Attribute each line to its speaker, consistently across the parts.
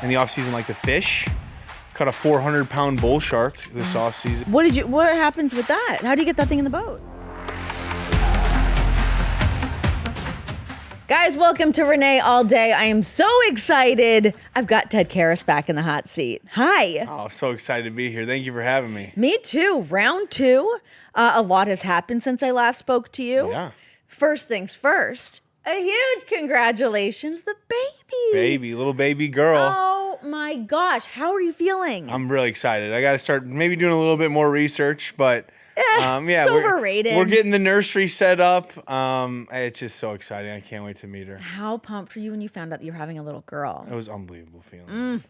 Speaker 1: in the off season like to fish. Caught a 400-pound bull shark this off season.
Speaker 2: What happens with that? How do you get that thing in the boat? Guys, welcome to Renee All Day. I am so excited. I've got Ted Karras back in the hot seat. Hi.
Speaker 1: Oh, so excited to be here. Thank you for having me.
Speaker 2: Me too. Round two. A lot has happened since I last spoke to you.
Speaker 1: Yeah.
Speaker 2: First things first, a huge congratulations, the baby.
Speaker 1: Little baby girl.
Speaker 2: Oh my gosh. How are you feeling?
Speaker 1: I'm really excited. I got to start maybe doing a little bit more research, but
Speaker 2: it's overrated.
Speaker 1: We're getting the nursery set up. It's just so exciting. I can't wait to meet her.
Speaker 2: How pumped were you when you found out that you're having a little girl?
Speaker 1: It was an unbelievable feeling.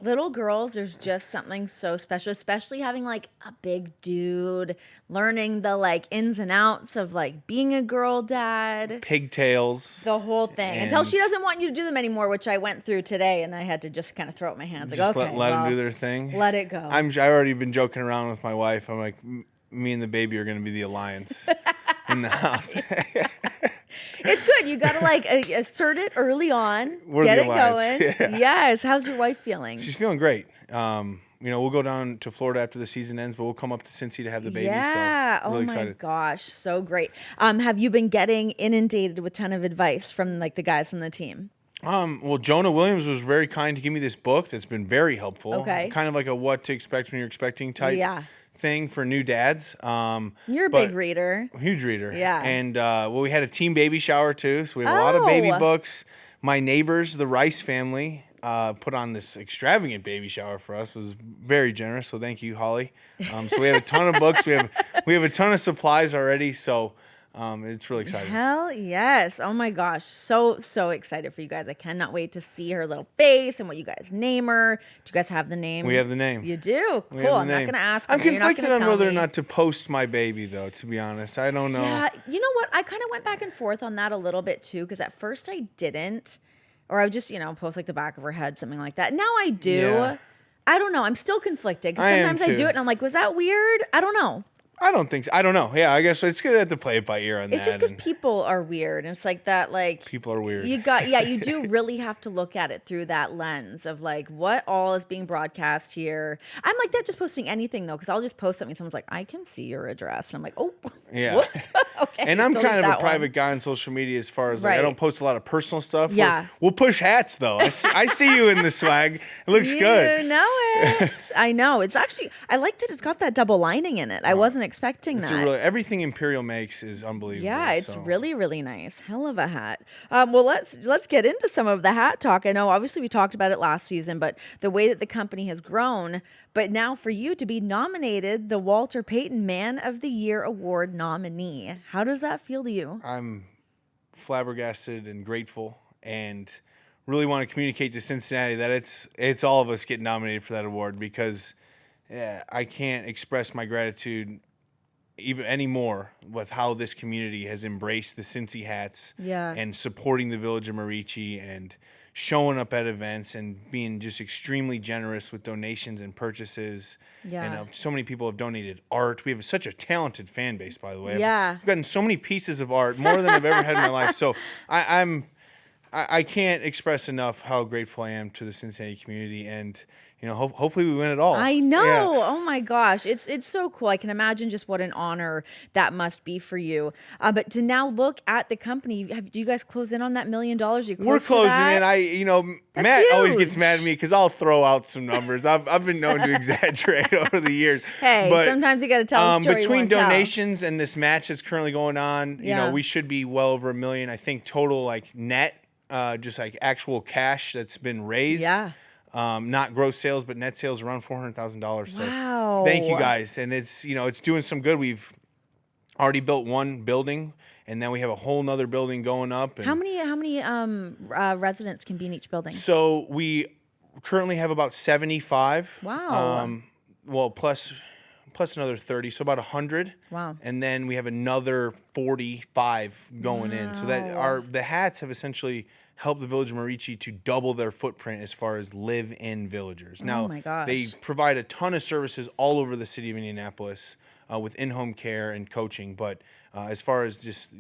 Speaker 2: Little girls, there's just something so special, especially having like a big dude, learning the like ins and outs of like being a girl dad.
Speaker 1: Pigtails.
Speaker 2: The whole thing. Until she doesn't want you to do them anymore, which I went through today, and I had to just kind of throw up my hands. Like,
Speaker 1: just
Speaker 2: okay,
Speaker 1: let them do their thing.
Speaker 2: Let it go.
Speaker 1: I already been joking around with my wife. I'm like, me and the baby are going to be the alliance in the house.
Speaker 2: It's good. You got to like assert it early on.
Speaker 1: We're
Speaker 2: get
Speaker 1: the
Speaker 2: it
Speaker 1: alliance.
Speaker 2: going.
Speaker 1: Yeah.
Speaker 2: Yes. How's your wife feeling?
Speaker 1: She's feeling great. We'll go down to Florida after the season ends, but we'll come up to Cincy to have the baby.
Speaker 2: Yeah.
Speaker 1: So really
Speaker 2: my
Speaker 1: excited.
Speaker 2: Gosh. So great. Have you been getting inundated with a ton of advice from like the guys on the team?
Speaker 1: Well, Jonah Williams was very kind to give me this book that's been very helpful.
Speaker 2: Okay.
Speaker 1: Kind of like a what to expect when you're expecting type thing for new dads.
Speaker 2: You're a big reader.
Speaker 1: Huge reader.
Speaker 2: Yeah.
Speaker 1: And we had a team baby shower too, so we have a lot of baby books. My neighbors, the Rice family, put on this extravagant baby shower for us. It was very generous, so thank you, Holly. So we have a ton of books. We have a ton of supplies already, so it's really exciting.
Speaker 2: Hell yes. Oh my gosh. So excited for you guys. I cannot wait to see her little face and what you guys name her. Do you guys have the name?
Speaker 1: We have the name.
Speaker 2: You do? Cool. I'm not going to ask her.
Speaker 1: I'm conflicted on whether or not to post my baby, though, to be honest. I don't know.
Speaker 2: Yeah. You know what? I kind of went back and forth on that a little bit, too, because at first I didn't. Or I would just, post like the back of her head, something like that. Now I do.
Speaker 1: Yeah.
Speaker 2: I don't know. I'm still conflicted. Because sometimes I do it and I'm like, was that weird? I don't know.
Speaker 1: I don't think so. I don't know. Yeah, I guess it's good to have to play it by ear on that.
Speaker 2: It's just because people are weird. And it's like that, like...
Speaker 1: People are weird.
Speaker 2: You do really have to look at it through that lens of like, what all is being broadcast here. I'm like that just posting anything, though, because I'll just post something. Someone's like, I can see your address. And I'm like, oh,
Speaker 1: yeah.
Speaker 2: Whoops. Okay.
Speaker 1: And I'm kind of a private guy on social media as far as like, I don't post a lot of personal stuff.
Speaker 2: Yeah.
Speaker 1: We'll push hats, though. I see you in the swag. It looks good.
Speaker 2: You know it. I know. It's actually, I like that it's got that double lining in it. I wasn't expecting that.
Speaker 1: Everything Imperial makes is unbelievable.
Speaker 2: Yeah, it's really, really nice. Hell of a hat. Well, let's get into some of the hat talk. I know, obviously, we talked about it last season, but the way that the company has grown. But now for you to be nominated, the Walter Payton Man of the Year Award nominee. How does that feel to you?
Speaker 1: I'm flabbergasted and grateful, and really want to communicate to Cincinnati that it's all of us getting nominated for that award, because I can't express my gratitude even anymore with how this community has embraced the Cincy hats and supporting the village of Merici and showing up at events and being just extremely generous with donations and purchases. And so many people have donated art. We have such a talented fan base, by the way. I've gotten so many pieces of art, more than I've ever had in my life. So I can't express enough how grateful I am to the Cincinnati community, and hopefully we win it all.
Speaker 2: I know. Yeah. Oh my gosh, it's so cool. I can imagine just what an honor that must be for you. But to now look at the company, do you guys close in on that $1 million?
Speaker 1: We're closing in. Matt always gets mad at me because I'll throw out some numbers. I've been known to exaggerate over the years.
Speaker 2: Hey, but sometimes you got to tell a story.
Speaker 1: Between donations and this match that's currently going on, we should be well over $1 million. I think total like net, just like actual cash that's been raised.
Speaker 2: Yeah.
Speaker 1: Not gross sales, but net sales around $400,000. So
Speaker 2: wow.
Speaker 1: Thank you guys. And it's doing some good. We've already built one building, and then we have a whole nother building going up. And
Speaker 2: how many residents can be in each building?
Speaker 1: So we currently have about 75.
Speaker 2: Wow.
Speaker 1: Well, plus another 30, so about 100.
Speaker 2: Wow.
Speaker 1: And then we have another 45 going in. So that the hats have essentially helped the village of Merici to double their footprint as far as live-in villagers. Now,
Speaker 2: oh my gosh.
Speaker 1: They provide a ton of services all over the city of Indianapolis with in-home care and coaching. But as far as just,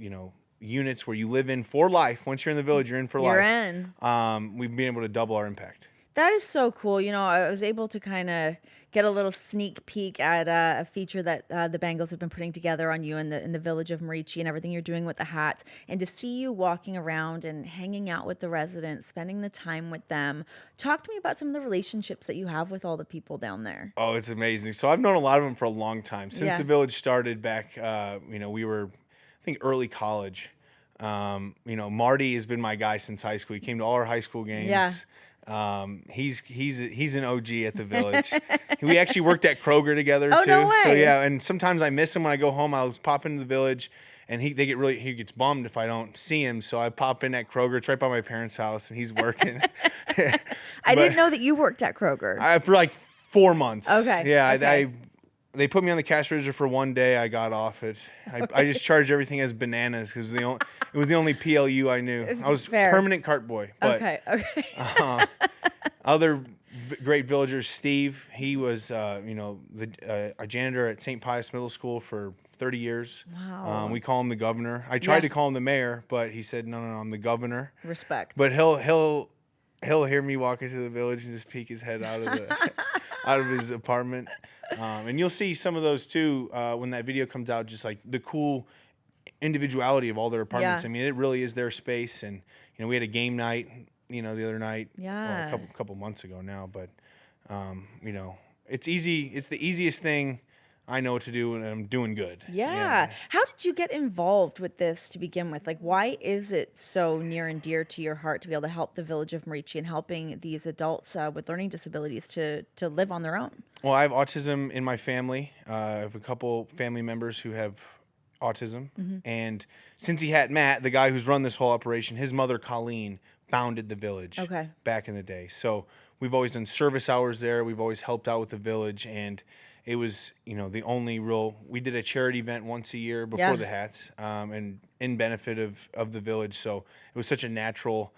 Speaker 1: units where you live in for life, once you're in the village, you're in for life.
Speaker 2: You're in.
Speaker 1: We've been able to double our impact.
Speaker 2: That is so cool. You know, I was able to kind of get a little sneak peek at a feature that the Bengals have been putting together on you in the village of Marici and everything you're doing with the hats, and to see you walking around and hanging out with the residents, spending the time with them. Talk to me about some of the relationships that you have with all the people down there.
Speaker 1: Oh, it's amazing. So I've known a lot of them for a long time. Since
Speaker 2: Yeah.
Speaker 1: the village started back, we were, I think, early college. Marty has been my guy since high school. He came to all our high school games.
Speaker 2: Yeah.
Speaker 1: He's an OG at the village. We actually worked at Kroger together
Speaker 2: Oh,
Speaker 1: too.
Speaker 2: no
Speaker 1: So
Speaker 2: way.
Speaker 1: yeah, and sometimes I miss him when I go home. I'll pop into the village, and he gets bummed if I don't see him. So I pop in at Kroger. It's right by my parents' house, and he's working.
Speaker 2: I didn't know that you worked at Kroger.
Speaker 1: For like 4 months.
Speaker 2: Okay,
Speaker 1: Yeah,
Speaker 2: okay.
Speaker 1: they put me on the cash register for one day. I got off it. I just charged everything as bananas because it was the only PLU I knew. I was
Speaker 2: Fair.
Speaker 1: permanent cart boy. But
Speaker 2: Okay.
Speaker 1: other great villagers, Steve. He was a janitor at St. Pius Middle School for 30 years.
Speaker 2: Wow.
Speaker 1: We call him the governor. I tried
Speaker 2: Yeah.
Speaker 1: to call him the mayor, but he said no, I'm the governor.
Speaker 2: Respect.
Speaker 1: But he'll hear me walk into the village and just peek his head out of the out of his apartment. And you'll see some of those too when that video comes out. Just like the cool individuality of all their apartments.
Speaker 2: Yeah.
Speaker 1: I mean, it really is their space. And we had a game night, the other night.
Speaker 2: Yeah.
Speaker 1: Well, a couple months ago now. But it's easy. It's the easiest thing I know what to do, and I'm doing good.
Speaker 2: Yeah. How did you get involved with this to begin with? Like, why is it so near and dear to your heart to be able to help the village of Marici and helping these adults with learning disabilities to live on their own?
Speaker 1: Well, I have autism in my family. I have a couple family members who have autism. And Cincy Hat Matt, the guy who's run this whole operation, his mother, Colleen, founded the village
Speaker 2: Okay.
Speaker 1: back in the day. So we've always done service hours there. We've always helped out with the village. And it was, the only we did a charity event once a year before
Speaker 2: Yeah.
Speaker 1: the hats and in benefit of the village. So it was such a natural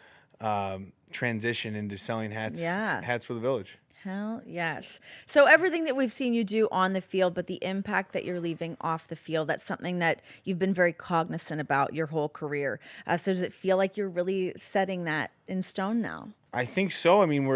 Speaker 1: transition into selling hats,
Speaker 2: Yeah.
Speaker 1: hats for the village.
Speaker 2: Hell yes. So everything that we've seen you do on the field, but the impact that you're leaving off the field, that's something that you've been very cognizant about your whole career. So does it feel like you're really setting that in stone now?
Speaker 1: I think so. I mean,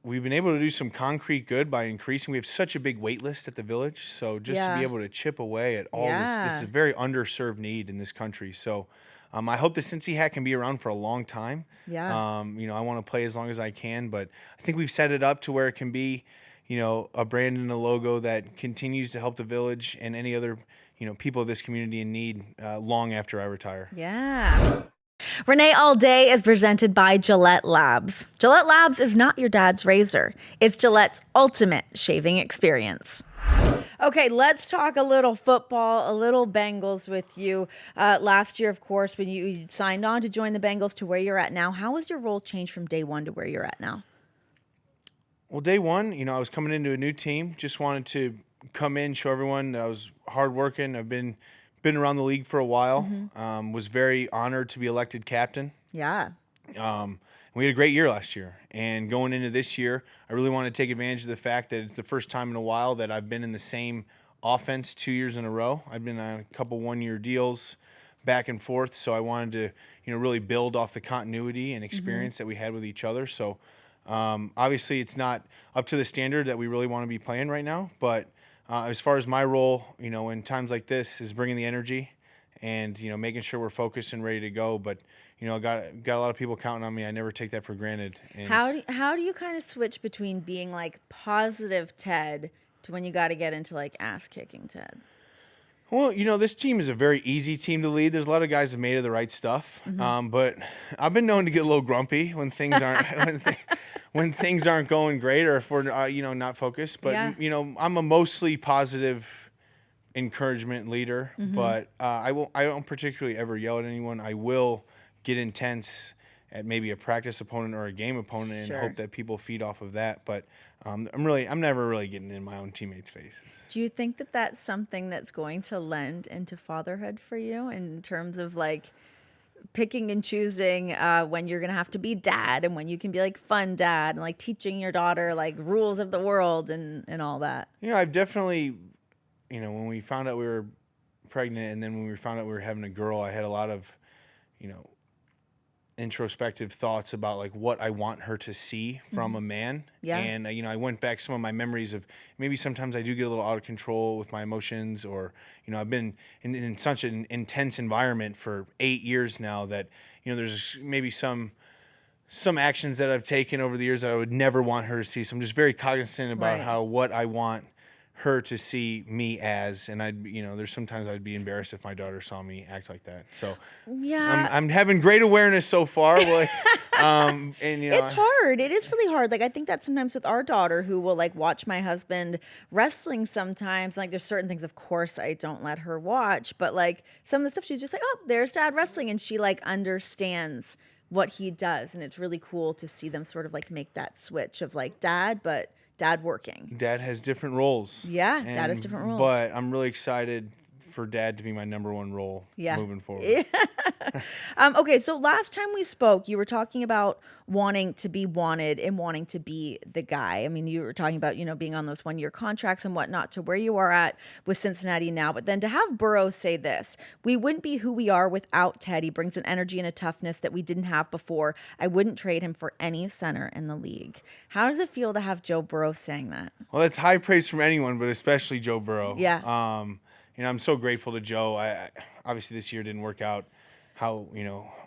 Speaker 1: we've been able to do some concrete good by increasing. We have such a big wait list at the village, so just to
Speaker 2: Yeah.
Speaker 1: be able to chip away at all this
Speaker 2: Yeah.
Speaker 1: is a very underserved need in this country. So I hope the Cincy hat can be around for a long time.
Speaker 2: Yeah.
Speaker 1: I want to play as long as I can, but I think we've set it up to where it can be, a brand and a logo that continues to help the village and any other, people of this community in need long after I retire.
Speaker 2: Yeah. Renee All Day is presented by Gillette Labs. Gillette Labs is not your dad's razor. It's Gillette's ultimate shaving experience. Okay, let's talk a little football, a little Bengals with you. Last year, of course, when you signed on to join the Bengals to where you're at now, how has your role changed from day one to where you're at now?
Speaker 1: Well, day one, I was coming into a new team. Just wanted to come in, show everyone that I was hardworking. I've been around the league for a while. Was very honored to be elected captain.
Speaker 2: Yeah.
Speaker 1: We had a great year last year. And going into this year, I really want to take advantage of the fact that it's the first time in a while that I've been in the same offense 2 years in a row. I've been on a couple one-year deals back and forth, so I wanted to, really build off the continuity and experience that we had with each other. So obviously it's not up to the standard that we really want to be playing right now, but as far as my role, in times like this is bringing the energy and, making sure we're focused and ready to go. But, got a lot of people counting on me. I never take that for granted. And
Speaker 2: How do you kind of switch between being like positive Ted to when you got to get into like ass kicking Ted?
Speaker 1: Well, this team is a very easy team to lead. There's a lot of guys that made of the right stuff, but I've been known to get a little grumpy when things aren't when things aren't going great, or if we're not focused. But
Speaker 2: Yeah.
Speaker 1: I'm a mostly positive encouragement leader. But I don't particularly ever yell at anyone. I will get intense at maybe a practice opponent or a game opponent and
Speaker 2: Sure.
Speaker 1: hope that people feed off of that. But I'm never really getting in my own teammates' faces.
Speaker 2: Do you think that that's something that's going to lend into fatherhood for you in terms of like picking and choosing when you're going to have to be dad and when you can be like fun dad and like teaching your daughter like rules of the world and all that?
Speaker 1: I've definitely, when we found out we were pregnant and then when we found out we were having a girl, I had a lot of, introspective thoughts about like what I want her to see from a man.
Speaker 2: Yeah.
Speaker 1: And I went back some of my memories of maybe sometimes I do get a little out of control with my emotions, or I've been in such an intense environment for 8 years now that there's maybe some actions that I've taken over the years that I would never want her to see. So I'm just very cognizant about what I want her to see me as, and there's sometimes I'd be embarrassed if my daughter saw me act like that. So
Speaker 2: Yeah.
Speaker 1: I'm having great awareness so far. And
Speaker 2: It's hard. It is really hard. Like, I think that sometimes with our daughter, who will like watch my husband wrestling sometimes, like there's certain things, of course, I don't let her watch, but like some of the stuff she's just like, oh, there's dad wrestling. And she like understands what he does. And it's really cool to see them sort of like make that switch of like dad working.
Speaker 1: Dad has different roles.
Speaker 2: Yeah, dad has different roles.
Speaker 1: But I'm really excited for dad to be my number one role moving forward.
Speaker 2: Okay, so last time we spoke, you were talking about wanting to be wanted and wanting to be the guy. I mean, you were talking about, being on those 1-year contracts and whatnot to where you are at with Cincinnati now. But then to have Burrow say this, we wouldn't be who we are without Ted. He brings an energy and a toughness that we didn't have before. I wouldn't trade him for any center in the league. How does it feel to have Joe Burrow saying that?
Speaker 1: Well, that's high praise from anyone, but especially Joe Burrow.
Speaker 2: Yeah.
Speaker 1: I'm so grateful to Joe. I obviously this year didn't work out how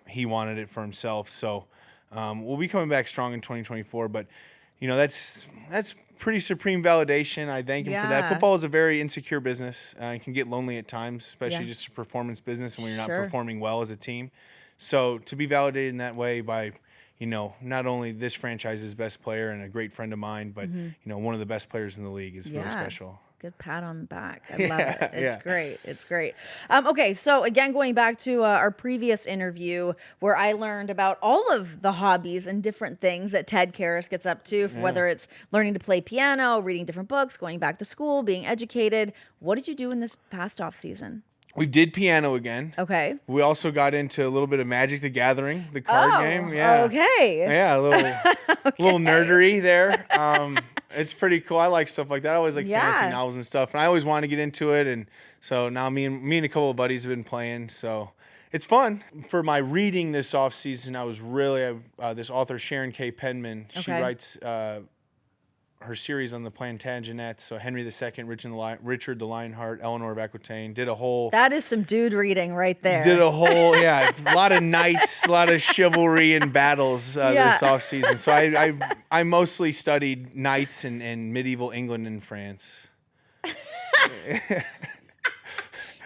Speaker 1: he wanted it for himself. So we'll be coming back strong in 2024. But that's pretty supreme validation. I thank him for that. Football is a very insecure business. It can get lonely at times, especially just a performance business, and when you're not performing well as a team. So to be validated in that way by not only this franchise's best player and a great friend of mine, but one of the best players in the league is really special.
Speaker 2: Good pat on the back. I love it. It's great. It's great. Okay, so again, going back to our previous interview where I learned about all of the hobbies and different things that Ted Karras gets up to, whether it's learning to play piano, reading different books, going back to school, being educated. What did you do in this past off season?
Speaker 1: We did piano again.
Speaker 2: Okay.
Speaker 1: We also got into a little bit of Magic the Gathering, the card game. Yeah.
Speaker 2: Okay.
Speaker 1: Yeah, a little nerdery there. It's pretty cool. I like stuff like that. I always like fantasy novels and stuff, and I always wanted to get into it. And so now me and a couple of buddies have been playing. So it's fun. For my reading this off season, I was really this author Sharon K. Penman. She writes her series on the Plantagenets. So Henry II, Richard the Lionheart, Eleanor of Aquitaine. Did a whole.
Speaker 2: That is some dude reading right there.
Speaker 1: Did a whole a lot of knights, a lot of chivalry and battles this off season. So I mostly studied knights in medieval England and France.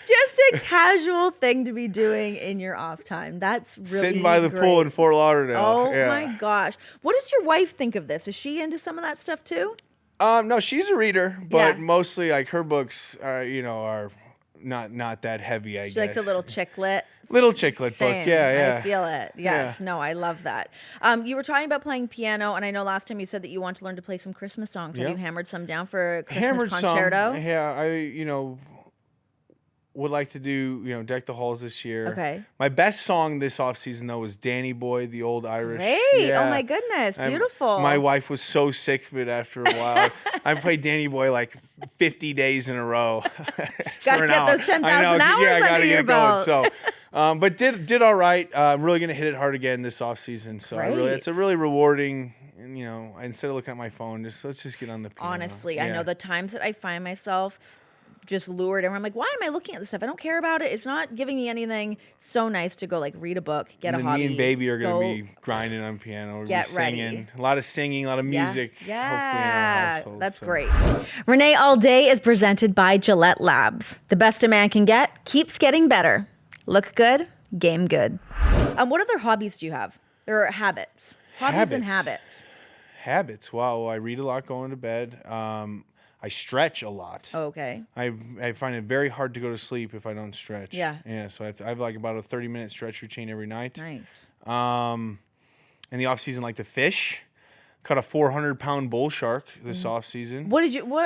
Speaker 2: Just a casual thing to be doing in your off time. That's really
Speaker 1: sitting by the pool in Fort Lauderdale.
Speaker 2: Oh my gosh. What does your wife think of this? Is she into some of that stuff too?
Speaker 1: No, she's a reader, but mostly like her books are not that heavy, I guess.
Speaker 2: She likes a little chick lit.
Speaker 1: Little chick lit book. Yeah.
Speaker 2: I feel it. Yes. Yeah. No, I love that. You were talking about playing piano, and I know last time you said that you want to learn to play some Christmas songs. Have you hammered some down for a Christmas concerto?
Speaker 1: Some. Yeah, I would like to do, Deck the Halls this year.
Speaker 2: Okay.
Speaker 1: My best song this offseason, though, was Danny Boy, the old Irish.
Speaker 2: Great.
Speaker 1: Yeah.
Speaker 2: Oh, my goodness. Beautiful.
Speaker 1: My wife was so sick of it after a while. I played Danny Boy like 50 days in a row.
Speaker 2: Got to get those 10,000 hours under your belt.
Speaker 1: So, but did all right. I'm really going to hit it hard again this offseason. So it's a really rewarding, instead of looking at my phone, let's just get on the piano.
Speaker 2: Honestly, I know the times that I find myself just lured and I'm like, why am I looking at this stuff? I don't care about it. It's not giving me anything. It's so nice to go like read a book, get a hobby.
Speaker 1: Me and baby are going to be grinding on piano. We're
Speaker 2: get
Speaker 1: singing.
Speaker 2: Ready.
Speaker 1: A lot of singing, a lot of music.
Speaker 2: Yeah.
Speaker 1: Hopefully in our household.
Speaker 2: That's great. Renee All Day is presented by Gillette Labs. The best a man can get keeps getting better. Look good, game good. What other hobbies do you have? Or habits? Hobbies and habits.
Speaker 1: Habits. Wow. I read a lot going to bed. I stretch a lot.
Speaker 2: Okay.
Speaker 1: I find it very hard to go to sleep if I don't stretch.
Speaker 2: Yeah.
Speaker 1: Yeah. So I have like about a 30-minute stretch routine every night.
Speaker 2: Nice.
Speaker 1: In the off season, like to fish. Caught a 400-pound bull shark this off season.
Speaker 2: What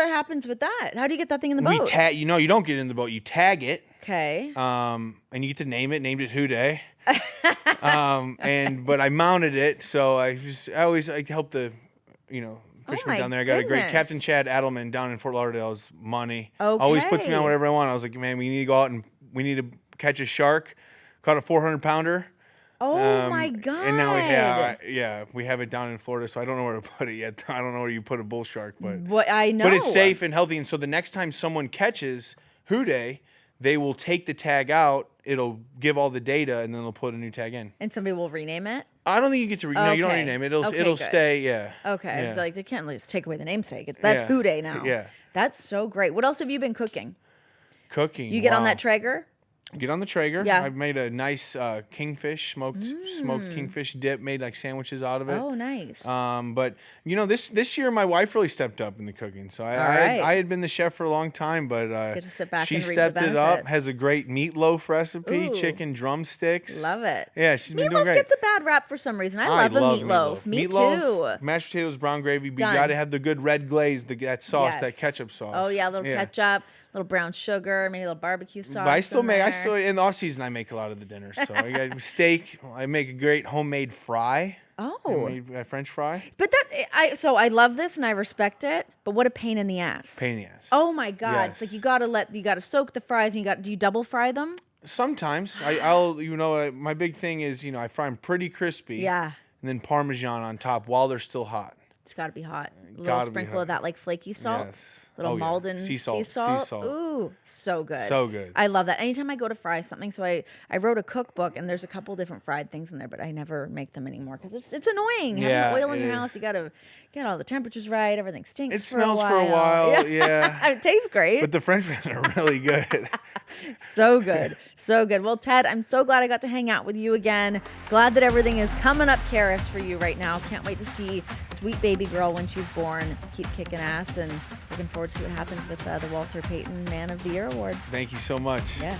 Speaker 2: happens with that? How do you get that thing in the boat?
Speaker 1: You don't get in the boat. You tag it.
Speaker 2: Okay.
Speaker 1: And you get to name it. Named it Houday. But I mounted it, so I always like to help the fishermen down there. I got a great Captain Chad Adelman down in Fort Lauderdale's money.
Speaker 2: Okay.
Speaker 1: Always puts me on whatever I want. I was like, man, we need to go out and we need to catch a shark. Caught a 400-pounder.
Speaker 2: Oh my God.
Speaker 1: And now we have it down in Florida, so I don't know where to put it yet. I don't know where you put a bull shark, but
Speaker 2: What I know.
Speaker 1: But it's safe and healthy, and so the next time someone catches Houday, they will take the tag out. It'll give all the data, and then they'll put a new tag in.
Speaker 2: And somebody will rename it?
Speaker 1: I don't think you get to no, you don't
Speaker 2: Okay.
Speaker 1: rename it. It'll
Speaker 2: good.
Speaker 1: stay. Yeah.
Speaker 2: Okay.
Speaker 1: Yeah.
Speaker 2: So like they can't just take away the namesake. That's
Speaker 1: Yeah.
Speaker 2: Houday now.
Speaker 1: Yeah.
Speaker 2: That's so great. What else have you been cooking?
Speaker 1: Cooking.
Speaker 2: You get on
Speaker 1: wow.
Speaker 2: that Traeger?
Speaker 1: Get on the Traeger.
Speaker 2: Yeah.
Speaker 1: I've made a nice kingfish, smoked kingfish dip, made like sandwiches out of it.
Speaker 2: Oh, nice.
Speaker 1: But this year my wife really stepped up in the cooking. So
Speaker 2: right.
Speaker 1: I had been the chef for a long time, but
Speaker 2: Get to sit back
Speaker 1: she
Speaker 2: and reap the
Speaker 1: stepped it up.
Speaker 2: benefits.
Speaker 1: Has a great meatloaf recipe,
Speaker 2: Ooh.
Speaker 1: chicken drumsticks.
Speaker 2: Love it.
Speaker 1: Yeah, she's been doing
Speaker 2: Meatloaf
Speaker 1: great.
Speaker 2: gets a bad rap for some reason. I love a meatloaf. Me too.
Speaker 1: Mashed potatoes, brown gravy. But
Speaker 2: Done.
Speaker 1: you got to have the good red glaze, that sauce, that
Speaker 2: Yes.
Speaker 1: ketchup sauce.
Speaker 2: Oh yeah, a little ketchup, little brown sugar, maybe a little barbecue sauce.
Speaker 1: But I still
Speaker 2: in
Speaker 1: in the off season I make a lot of the dinners. So I got steak. I make a great homemade fry.
Speaker 2: Oh.
Speaker 1: Homemade French fry.
Speaker 2: But I love this and I respect it, but what a pain in the ass.
Speaker 1: Pain in the ass.
Speaker 2: Oh my God.
Speaker 1: Yes.
Speaker 2: It's like you gotta soak the fries and do you double fry them?
Speaker 1: Sometimes my big thing is I fry them pretty crispy.
Speaker 2: Yeah.
Speaker 1: And then Parmesan on top while they're still hot.
Speaker 2: It's gotta be hot. A little
Speaker 1: Gotta be
Speaker 2: sprinkle
Speaker 1: hot.
Speaker 2: of that like flaky salt.
Speaker 1: Yes.
Speaker 2: Little
Speaker 1: Oh, yeah.
Speaker 2: Malden
Speaker 1: Sea
Speaker 2: sea
Speaker 1: salt.
Speaker 2: salt. Ooh, so good.
Speaker 1: So good.
Speaker 2: I love that. Anytime I go to fry something, so I wrote a cookbook and there's a couple different fried things in there, but I never make them anymore because it's annoying.
Speaker 1: Yeah,
Speaker 2: Having oil in
Speaker 1: it
Speaker 2: your
Speaker 1: is.
Speaker 2: house, you gotta get all the temperatures right. Everything stinks.
Speaker 1: It smells for a while. Yeah.
Speaker 2: It tastes great.
Speaker 1: But the French fries are really good.
Speaker 2: So good. So good. Well, Ted, I'm so glad I got to hang out with you again. Glad that everything is coming up Karras for you right now. Can't wait to see sweet baby girl when she's born. Keep kicking ass and looking forward to see what happens with the Walter Payton Man of the Year award.
Speaker 1: Thank you so much.
Speaker 2: Yeah.